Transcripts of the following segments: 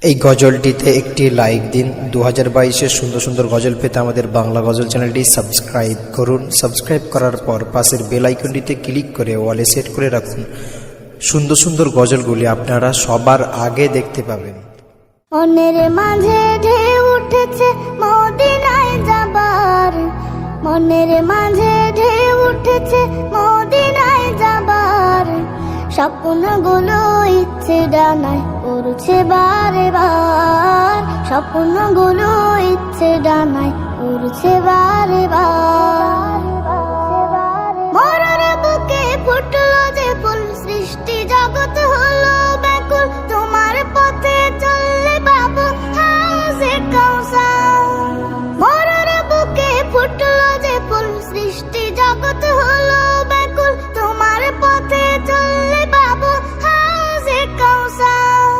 এই গজলটিতে একটি লাইক দিন। 2022-এর সুন্দর সুন্দর গজল পেতে আমাদের বাংলা গজল চ্যানেলটি সাবস্ক্রাইব করুন। সাবস্ক্রাইব করার পর পাশের বেল আইকনটিতে ক্লিক করে ওয়ালে সেট করে রাখুন। সুন্দর সুন্দর গজলগুলি আপনারা সবার আগে দেখতে পাবেন। মনের মাঝে ঢেউ উঠেছে মদিনায় যাবার, মনের মাঝে ঢেউ উঠেছে মদিনায় যাবার, স্বপ্নগুলো ইচ্ছে ডানায় উড়ছে বারে বার, স্বপ্নগুলো ইচ্ছে ডানায় উড়ছে বারে বার। মরার বুকে ফুটলো যে ফুল, সৃষ্টি জগৎ হলো ব্যাকুল, তোমার পথে চললে বাবু হাউজে কাউসার। মরার বুকে ফুটলো যে ফুল, সৃষ্টি জগৎ হলো ব্যাকুল, তোমার পথে চললে বাবু হাউজে কাউসার।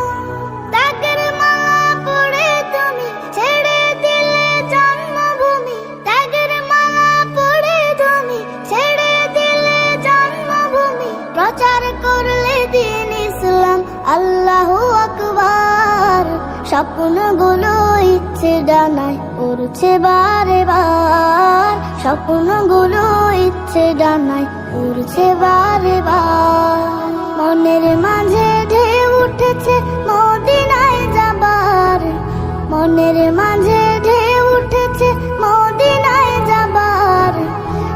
ত্যাগের মালা পড়ে তুমি ছেড়ে দিলে জন্মভূমি, ত্যাগের মালা পড়ে তুমি ছেড়ে দিলে জন্মভূমি, প্রচার করলে দ্বীন ইসলাম আল্লাহু আকবার। স্বপ্নগুলো ইচ্ছে ডানায় উড়ছে বারে বার, স্বপ্নগুলো ইচ্ছে ডানায় উড়ছে বারে বার। মনের মাঝে ঢেউ উঠেছে মদিনায় যাবার, মনের মাঝে ঢেউ উঠেছে মদিনায় যাবার,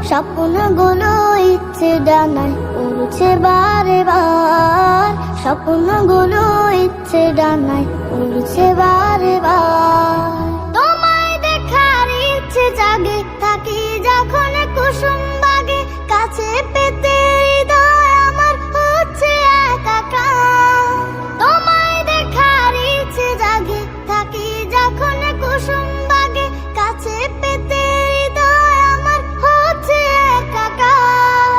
স্বপ্নগুলো ইচ্ছে ডানায় উড়ছে বারে বার, স্বপ্নগুলো ইচ্ছে ডানায় উড়ছে বারে বার। তোমায় দেখার ইচ্ছে জাগে, থাকি যখন কুসুম বাগে, কাছে পেতে হৃদয় আমার হচ্ছে একাকার। তোমায় দেখার ইচ্ছে জাগে, থাকি যখন কুসুম বাগে, কাছে পেতে হৃদয় আমার হচ্ছে একাকার।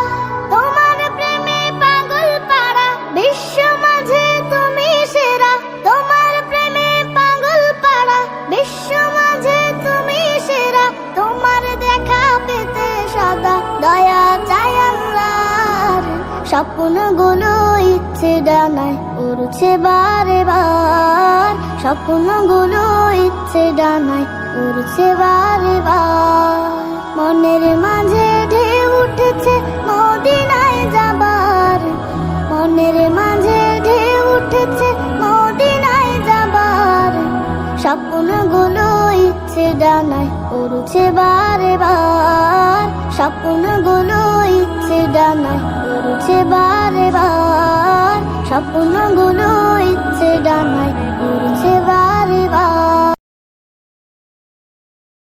তোমার প্রেমে পাগল পাড়া, বিশ্ব মাঝে তুমি সেরা, তোমার প্রেমে পাগল পাড়া, বিশ্ব মাঝে তুমি সেরা, তোমার দেখা পেতে সদা দয়া চাই আল্লাহর। স্বপ্নগুলো ইচ্ছে ডানায় উড়ছে বারে বার, স্বপ্নগুলো ইচ্ছে ডানায় উড়ছে বারে বার। মনের মাঝে ঢেউ উঠেছে মদিনায় যাবার, মনের মাঝে ঢেউ উঠেছে মদিনায় যাবার, স্বপ্নগুলো ইচ্ছে ডানায় উড়ছে বারে বার, স্বপ্নগুলো ইচ্ছে ডানায় উড়ছে বারে বার, স্বপ্নগুলো ইচ্ছে ডানায়